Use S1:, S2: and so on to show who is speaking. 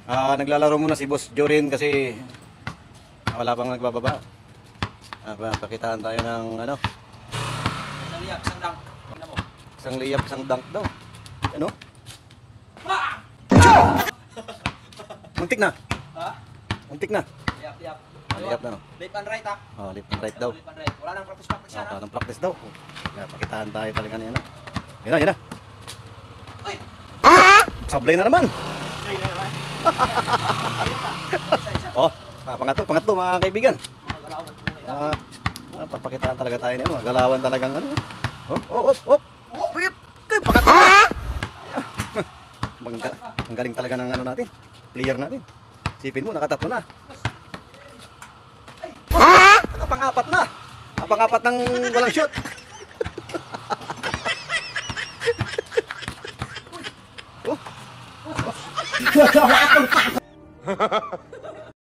S1: Naglalaro muna si Boss Jorin kasi wala pang nagbababa. Pakitaan tayo ng ano?
S2: Isang liyak, isang dunk. Tingnan mo.
S1: Isang layup, isang dunk daw. Ano? Muntik na.
S2: Ha?
S1: Muntik na.
S2: Liyak, liyak.
S1: Layup na no.
S2: Left and right ha.
S1: Left and right daw.
S2: Left and right. Wala nang practice yan ha.
S1: Parang practice daw. Pakitaan tayo talaga niya na. Yan na, yan na.
S2: Ay!
S1: Sablay na naman.
S2: Ay, ay, ay.
S1: Pangatlo mga kaibigan.
S2: Galawan ko muna.
S1: Papakitaan talaga tayo niya. Galawan talagang ano. Pangatlo. Ang galing talaga ng ano natin. Player natin. Sipin mo, nakatatlo na. Pang-apat na. Pang-apat ng walang shoot. Oh.